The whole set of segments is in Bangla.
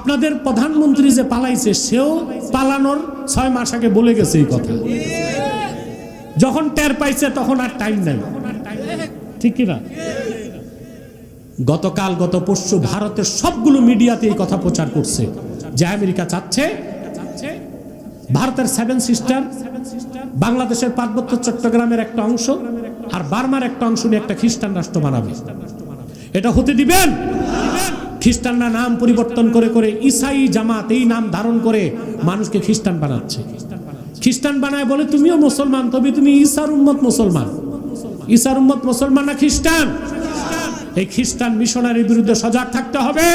আপনাদের প্রধানমন্ত্রী যে পালাইছে সেও পালানোর 6 মাস আগে বলে গেছে এই কথা। যখন টের পাইছে তখন আর টাইম নাই, ঠিক কিনা? গতকাল গত পরশু ভারতের সবগুলো মিডিয়াতে এই কথা প্রচার করছে যে আমেরিকা চাচ্ছে ভারতের 7 সিস্টার বাংলাদেশের পার্বত্য চট্টগ্রামের একটা অংশ আর বার্মার একটা অংশ নিয়ে একটা খ্রিস্টান রাষ্ট্র বানাবে। এটা হতে দিবেন? খ্রিস্টানরা নাম পরিবর্তন করে করে ঈসাই জামাত এই নাম ধারণ করে মানুষকে খ্রিস্টান বানাচ্ছে। খ্রিস্টান বানায় বলে তুমিও মুসলমান, তবে তুমি ঈসার উম্মত মুসলমান। ঈসার উম্মত মুসলমান না খ্রিস্টান? এই খ্রিস্টান মিশনারির বিরুদ্ধে সজাগ থাকতে হবে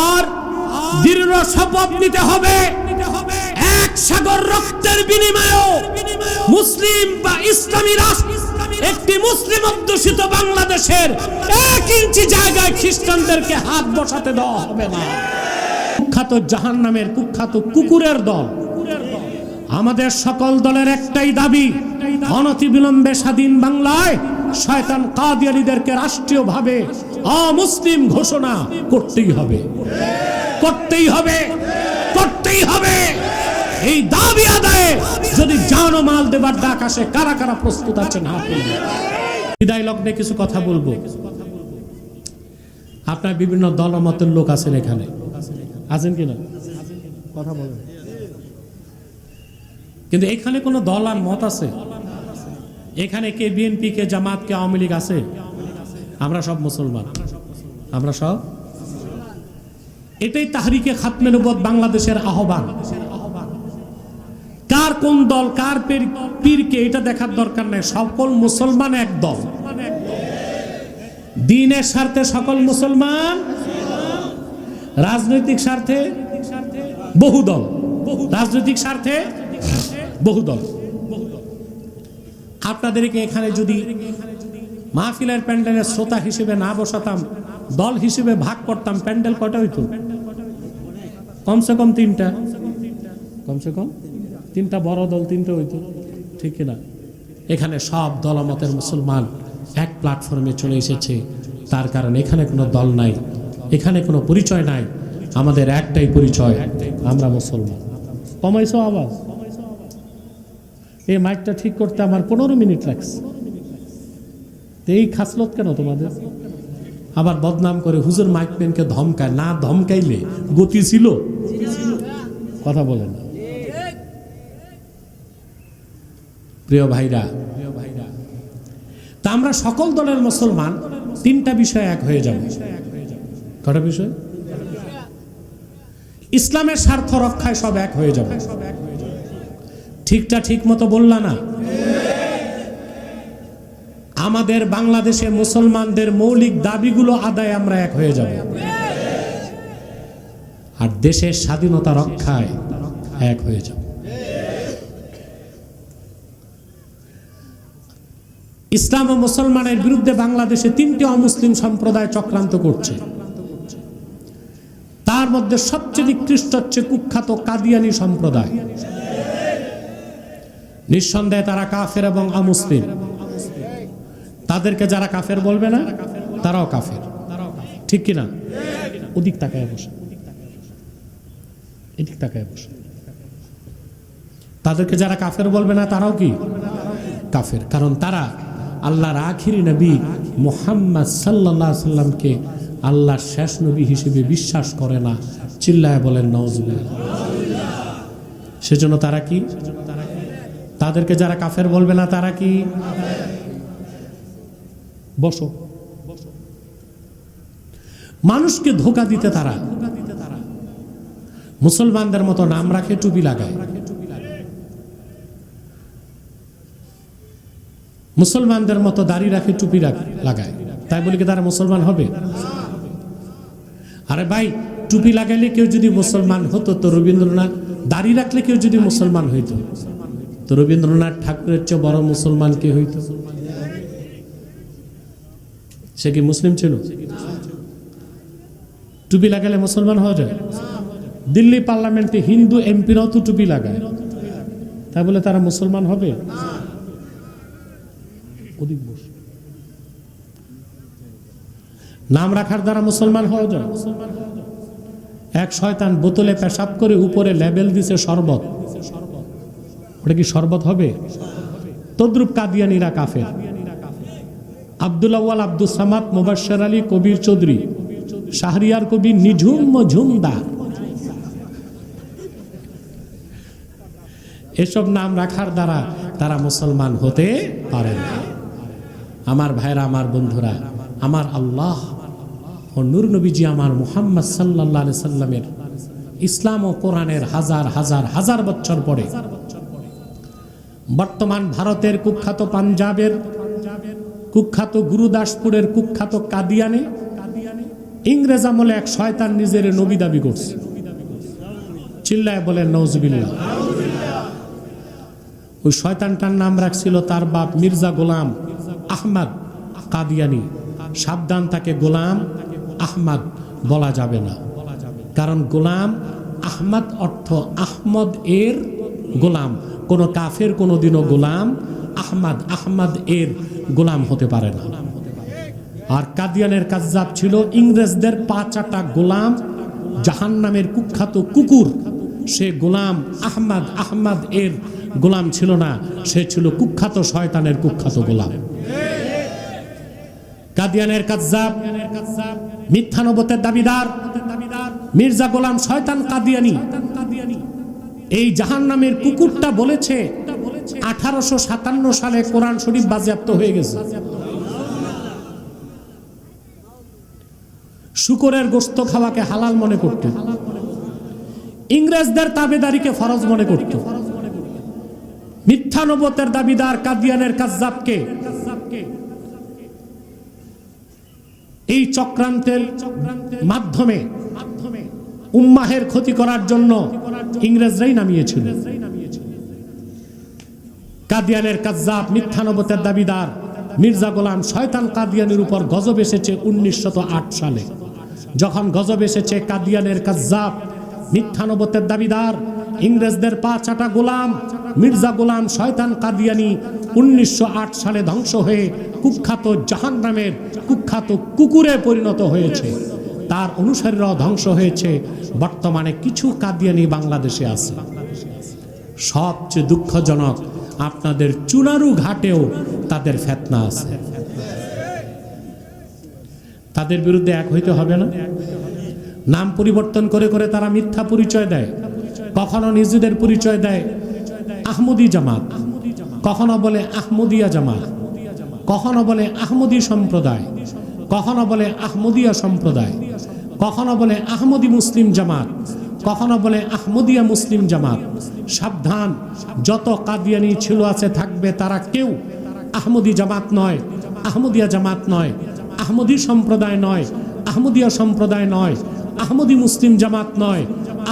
আর দৃঢ় শপথ নিতে হবে এক সাগর রক্তের বিনিময়েও মুসলিম বা ইসলামী রাষ্ট্র একটি মুসলিম অধ্যুষিত বাংলাদেশের 1 ইঞ্চি জায়গায় খ্রিস্টানদেরকে হাত বসাতে দেওয়া হবে না। কুখ্যাত জাহান্নামের কুখ্যাত কুকুরের দল। আমাদের সকল দলের একটাই দাবি, অনতিবিলম্বে স্বাধীন বাংলায় শয়তান কাদিয়ানীদেরকে রাষ্ট্রীয়ভাবে অমুসলিম ঘোষণা করতেই হবে, করতেই হবে, করতেই হবে। এই দাবি আদায়ে যদি জান ও মাল দেবার ডাক আসে, কারা কারা প্রস্তুত আছেন হাত তুলুন। বিদায় লগ্নে কিছু কথা বলবো। আপনার বিভিন্ন দলমতের লোক আছেন এখানে, আছেন কিনা? কথা বলেন। কিন্তু এখানে কোনো দল আর মত আছে? এখানে কে বিএনপি, কে জামাত, কে আওয়ামী লীগ আছে? আমরা সব মুসলমান, আমরা সব। এটাই তাহরিকে খাতমে নবুয়ত বাংলাদেশের আহ্বান। কার কোন দল, কার পীরকে এটা দেখার দরকার নাই, সকল মুসলমান এক দল। দ্বীনের স্বার্থে সকল মুসলমান, রাজনৈতিক স্বার্থে বহু দল, রাজনৈতিক স্বার্থে বহু দল। আপনাদেরকে এখানে যদি মাহফিলের প্যান্ডেলের শ্রোতা হিসেবে না বসাতাম, দল হিসেবে ভাগ করতাম, প্যান্ডেল কয়টা হইতো? কমসে কম 3টা, কমসে কম 3টা বড় দল, 3টা হইতো, ঠিক কিনা? এখানে সব দলমতের মুসলমান এক প্ল্যাটফর্মে চলে এসেছে। তার কারণ এখানে কোনো দল নাই, এখানে কোনো পরিচয় নাই, আমাদের একটাই পরিচয়, আমরা মুসলমান। কমাইছো আওয়াজ? এই মাইকটা ঠিক করতে আমার 15 মিনিট লাগছে। এই খাসলত কেন তোমাদের? আবার বদনাম করে হুজুর মাইক ম্যানকে ধমকায়, না ধমকাইলে গতি ছিল? কথা বলে না। প্রিয় ভাইরা, তা আমরা সকল দলের মুসলমান 3টা বিষয় এক হয়ে যাব। কটা বিষয়? ইসলামের স্বার্থ রক্ষায় সব এক হয়ে যাব। ঠিকটা ঠিক মতো বললা না? আমাদের বাংলাদেশে মুসলমানদের মৌলিক দাবিগুলো আদায় আমরা এক হয়ে যাব, আর দেশের স্বাধীনতা রক্ষায় এক হয়ে যাব। ইসলাম ও মুসলমানের বিরুদ্ধে বাংলাদেশে 3টি অমুসলিম সম্প্রদায় চক্রান্ত করছে। তার মধ্যে সবচেয়ে নিকৃষ্ট হচ্ছে কুখ্যাত কাদিয়ানী সম্প্রদায়। নিঃসন্দেহে তারা কাফের এবং অমুসলিম। তাদেরকে যারা কাফের বলবে না, তারাও কাফের, ঠিক কিনা? ওদিক তাকায় বসে, এদিক তাকায় বসে। তাদেরকে যারা কাফের বলবে না, তারাও কি কাফের? কারণ তারা আল্লাহর আখিরি নবী মুহাম্মদ সাল্লাল্লাহু আলাইহি সাল্লামকে আল্লাহর শেষ নবী হিসেবে বিশ্বাস করে না। চিল্লায় বলেন নাউজুবিল্লাহ। সেজন্য তারা কি? তাদেরকে যারা কাফের বলবে না, তারা কি? বসো। মানুষকে ধোঁকা দিতে তারা মুসলমানদের মতো নাম রাখে, টুপি লাগায়, মুসলমানদের মতো দাড়ি রাখে, টুপি লাগায়। তাই বলে কি তারা মুসলমান হবে? আরে ভাই, টুপি লাগাইলে কেউ যদি মুসলমান হতো তো রবীন্দ্রনাথ, দাড়ি রাখলে কেউ যদি মুসলমান হইতো তো রবীন্দ্রনাথ ঠাকুরের চেয়ে বড় মুসলমান কে হইতো? সে কি মুসলিম ছিল? টুপি লাগালে মুসলমান হওয়া যায়? দিল্লি পার্লামেন্টে হিন্দু এমপিরাও তো টুপি লাগায়, তাই বলে তারা মুসলমান হবে? নাম রাখার দ্বারা মুসলমান হওয়া যায়? এক শয়তান বোতলে পেশাব করে উপরে লেবেল দিছে শরবত। ওটা কি শরবত হবে? তদ্রুপ কাদিয়ানীরা কাফের। আব্দুল আউয়াল, আব্দুল সামাদ, মুবাশশির আলী, কবির চৌধুরী, শাহরিয়ার কবি, নিঝুম মজুমদার, এসব নাম রাখার দ্বারা তারা মুসলমান হতে পারে না। আমার ভাইরা, আমার বন্ধুরা, আমার আল্লাহ ও নূর নবীজি আমার মুহাম্মদ সাল্লাল্লাহু আলাইহি সাল্লামের ইসলাম ও কোরআনের হাজার হাজার হাজার বছর পরে বর্তমান ভারতের কুখ্যাত, পাঞ্জাবের কুখ্যাত, গুরুদাসপুরের কুখ্যাত কাদিয়ানে ইংরেজ আমলে এক শয়তান নিজের নবী দাবি করছে। চিল্লায় বলেন নাউজুবিল্লাহ। ওই শয়তানটার নাম রাখছিল তার বাপ মির্জা গোলাম আহমদ কাদিয়ানি। সাবধান, তাকে গোলাম আহমদ বলা যাবে না, কারণ গোলাম আহমদ অর্থ আহমদ এর গোলাম। কোন কাফের কোনোদিনও গোলাম আহমদ এর গোলাম হতে পারে না। আর কাদিয়ানের কাজ্জাব ছিল ইংরেজদের পাঁচাটা গোলাম, জাহান্নামের কুখ্যাত কুকুর। সে গোলাম আহমদ এর গোলাম ছিল না, সে ছিল কুখ্যাত শয়তানের কুখ্যাত গোলাম। কাদিয়ানের কাজ্জাব, মিথ্যা নবুয়তের দাবিদার মির্জা গোলাম শয়তান কাদিয়ানি, এই জাহান্নামের কুকুরটা বলেছে 1857 সালে কোরআন শরীফ বাজেয়াপ্ত হয়ে গেছে। শুকরের গোশত খাওয়াকে হালাল মনে করত, ইংরেজদের তাবেদারিকে ফরজ মনে করত। মিথ্যা নবুয়তের দাবিদার কাদিয়ানের কাজ্জাবকে এই চক্রান্তের মাধ্যমে উম্মাহের ক্ষতি করার জন্য ইংরেজরাই নামিয়েছিল। কাদিয়ানের কাজ্জাব, মিথ্যা নবুয়তের দাবিদার মির্জা গোলাম শয়তান কাদিয়ানের উপর গজব এসেছে 1908 সালে। যখন গজব এসেছে, কাদিয়ানের কাজ্জাব, মিথ্যা নবুয়তের দাবিদার ইংরেজদের পাঁচাটা গোলাম মির্জা গোলাম শয়তান কাদিয়ানি 1908 সালে ধ্বংস হয়ে কুখ্যাত জাহান্নামের কুখ্যাত কুকুরে পরিণত হয়েছে। তার অনুসারীরাও ধ্বংস হয়েছে। বর্তমানে কিছু কাদিয়ানি বাংলাদেশে আছে। সবচেয়ে দুঃখজনক, আপনাদের চুনারু ঘাটেও তাদের ফিতনা আছে। তাদের বিরুদ্ধে এক হইতে হবে না? নাম পরিবর্তন করে করে তারা মিথ্যা পরিচয় দেয়। কখনো নিজেদের পরিচয় দেয় আহমদি জামাত, কখনো বলে আহমদিয়া জামাত, কখনো বলে আহমদি সম্প্রদায়, কখনো বলে আহমদিয়া সম্প্রদায়, কখনো বলে আহমদি মুসলিম জামাত, কখনো বলে আহমদিয়া মুসলিম জামাত। সাবধান, যত কাদিয়ানি ছিল আছে থাকবে, তারা কেউ আহমদি জামাত নয়, আহমদিয়া জামাত নয়, আহমদি সম্প্রদায় নয়, আহমদিয়া সম্প্রদায় নয়, আহমদি মুসলিম জামাত নয়,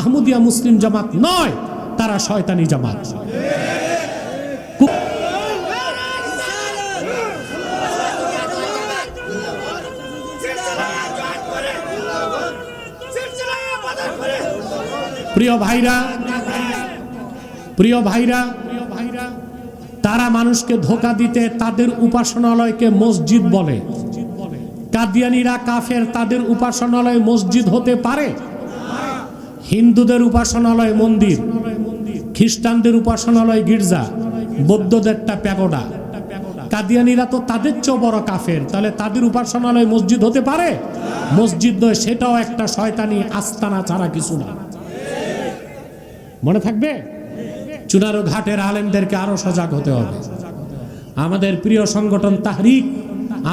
আহমদিয়া মুসলিম জামাত নয়, তারা শয়তানি জামাত। প্রিয় ভাইরা, তারা মানুষকে ধোঁকা দিতে তাদের উপাসনালয়কে মসজিদ বলে। কাদিয়ানীরা কাফের, তাদের উপাসনালয় মসজিদ হতে পারে? হিন্দুদের উপাসনালয় মন্দির, খ্রিস্টানদের উপাসনালয় গির্জা, বৌদ্ধদেরটা প্যাগোডা। কাদিয়ানীরা তো তাদের চেয়েও বড় কাফের, তাহলে তাদের উপাসনালয় মসজিদ হতে পারে? মসজিদ নয়, সেটাও একটা শয়তানি আস্তানা ছাড়া কিছু না। মনে থাকবে? চুনারু ঘাটের আলেমদেরকে আরো সজাগ হতে হবে। আমাদের প্রিয় সংগঠন তাহরিক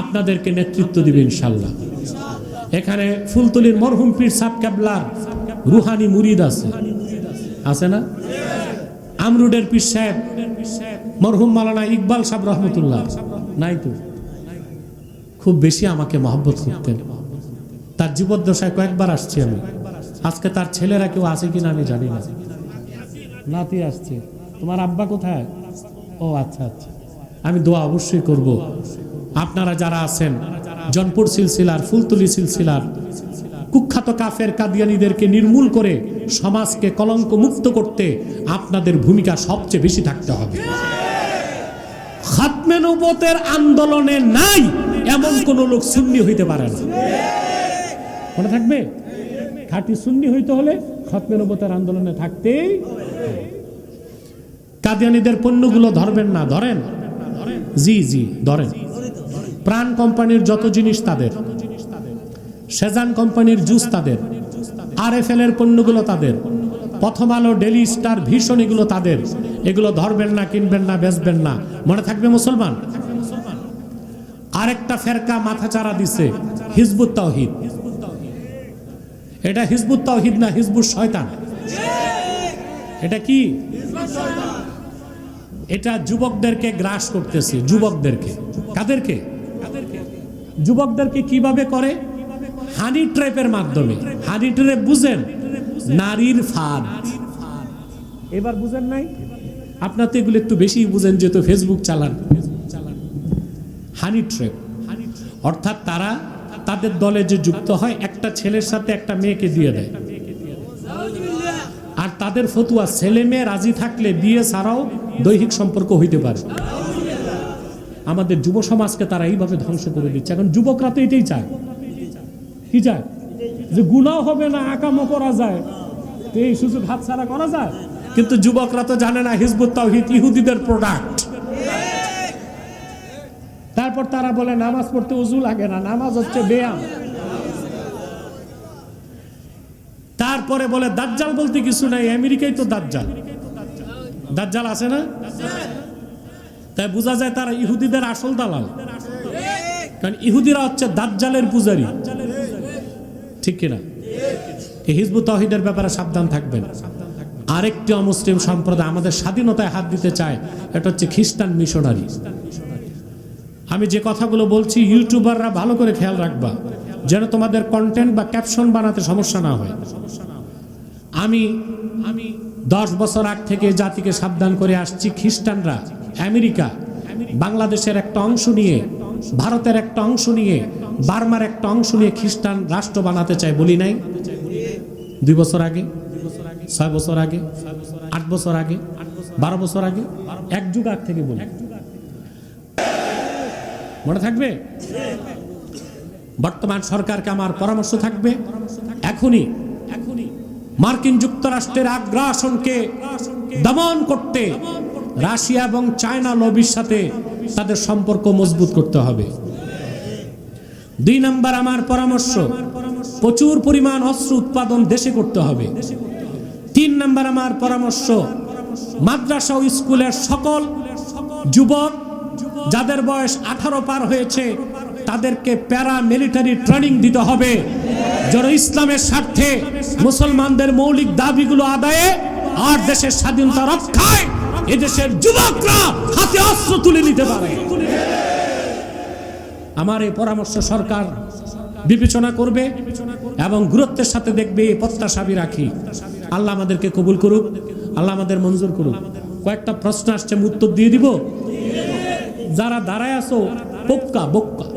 আপনাদেরকে নেতৃত্ব দিবে ইনশাল্লাহ। এখানে ফুলতলির মরহুম পীর সাহেব কেবলার রুহানি মুরিদ আছে না? আমরুডের পীর সাহেব মরহুম মাওলানা ইকবাল সাহেব রহমতুল্লাহ নাই তো? খুব বেশি আমাকে মহব্বত করতেন। তার জীবদ্দশায় কয়েকবার আসছি আমি। আজকে তার ছেলেরা কেউ আছে কিনা আমি জানি না। নাতি আসছে। তোমার আব্বা কোথায়? ও আচ্ছা আচ্ছা, আমি দোয়া অবশ্যই করব। আপনারা যারা আছেন জনপুর সিলসিলার, ফুলতলি সিলসিলার কুখ্যাত কাফের কাদিয়ানীদেরকে নির্মূল করে সমাজকে কলঙ্ক মুক্ত করতে আপনাদের ভূমিকা সবচেয়ে বেশি থাকতে হবে। খাতমে নবুয়তের আন্দোলনে নাই এমন কোন লোক সুন্নি হইতে পারে না। মনে থাকবে? খাঁটি সুন্নি হইতে হলে খতমে নবুওয়াতের আন্দোলনে থাকতেই। কাদিয়ানীদের পণ্যগুলো ধরবেন না? ধরেন, জি জি ধরেন। প্রাণ কোম্পানির যত জিনিস তাদের, সেজান কোম্পানির জুস তাদের, RFL এর পণ্যগুলো তাদের, প্রথম আলো, ডেলি স্টার, ভিশন এগুলো তাদের। এগুলো ধরবেন না, কিনবেন না, বেচবেন না। মনে থাকবে মুসলমান। আরেকটা ফেরকা মাথাচাড়া দিছে, হিজবুত তাওহীদ। এটা হিজবুত তাওহীদ না, হিজবুত শয়তান। এটা কি? এটা যুবকদেরকে গ্রাস করতেছে, যুবকদেরকে। কাদেরকে? যুবকদেরকে কিভাবে করে? হানি ট্র্যাপের মাধ্যমে। হানি ট্র্যাপ বুঝেন? নারীর ফাঁদ। এবার বুঝেন নাই? আপনার তো এগুলো একটু বেশি বুঝেন, যেহেতু ফেসবুক চালান। হানি ট্র্যাপ অর্থাৎ তারা তাদের দলে যে যুক্ত হয়, একটা ছেলের সাথে একটা মেয়েকে দিয়ে দেয়। আর তাদের ফতুয়া, ছেলে মেয়ে রাজি থাকলে বিয়ে ছাড়াও দৈহিক সম্পর্ক হইতে পারে। আমাদের যুব সমাজকে তারা এইভাবে ধ্বংস করে দিচ্ছে। এখন যুবকরা তো এটাই চায়। কি চায়? যে গুনাহ হবে না, আকামও করা যায়, তো এই সুযোগ হাতছাড়া করা যায়। কিন্তু যুবকরা তো জানে না হিজবুত তাওহীদ ইহুদিদের প্রোডাক্ট। তারপর তারা বলে নামাজ পড়তে ওযু লাগে না, নামাজ হচ্ছে ব্যায়াম। তারপরে বলে দাজ্জাল বলতে কিছু নাই, আমেরিকায় তো দাজ্জাল। দাজ্জাল আছে না? তাই বোঝা যায় তারা ইহুদিদের আসল দালাল। কারণ ইহুদিরা হচ্ছে দাজ্জালের পূজারী। ঠিক কিনা? এই হিজবুত তাওহীদের ব্যাপারে সাবধান থাকবেন। আরেকটি অমুসলিম সম্প্রদায় আমাদের স্বাধীনতায় হাত দিতে চায়, এটা হচ্ছে খ্রিস্টান মিশনারি। আমি যে কথাগুলো বলছি, ইউটিউবাররা ভালো করে খেয়াল রাখবা, যেন তোমাদের কন্টেন্ট বা ক্যাপশন বানাতে সমস্যা না হয়। আমি 10 বছর আগ থেকে জাতিকে সাবধান করে আসছি, খ্রিস্টানরা আমেরিকা, বাংলাদেশের একটা অংশ নিয়ে, ভারতের একটা অংশ নিয়ে, বার্মার একটা অংশ নিয়ে খ্রিস্টান রাষ্ট্র বানাতে চায়। বলি নাই? 2 বছর আগে, 6 বছর আগে, 8 বছর আগে, 12 বছর আগে, এক যুগ আগ থেকে বলি। মনে থাকবে? বর্তমান সরকারকে আমার পরামর্শ থাকবে, এখনই মার্কিন যুক্তরাষ্ট্রের আগ্রাসনকে দমন করতে রাশিয়া এবং চায়না লবির সাথে তাদের সম্পর্ক মজবুত করতে হবে। 2 নম্বর আমার পরামর্শ, প্রচুর পরিমাণ অস্ত্র উৎপাদন দেশে করতে হবে। 3 নম্বর আমার পরামর্শ, মাদ্রাসা ও স্কুলের সকল যুবক যাদের বয়স 18 পার হয়েছে তাদেরকে প্যারা মিলিটারি ট্রেনিং দিতে হবে, যেন ইসলামের স্বার্থে মুসলমানদের মৌলিক দাবিগুলো আদায়ে আর দেশের স্বাধীনতা রক্ষায় এদেশের যুবকরা হাতে অস্ত্র তুলে নিতে পারে। আমার এই পরামর্শ সরকার বিবেচনা করবে এবং গুরুত্বের সাথে দেখবে, এই প্রত্যাশা আমি রাখি। আল্লাহ আমাদেরকে কবুল করুক, আল্লাহ আমাদের মঞ্জুর করুক। কয়েকটা প্রশ্ন আসছে, উত্তর দিয়ে দিব। যারা দাঁড়ায় আছো বোক্কা বোক্কা,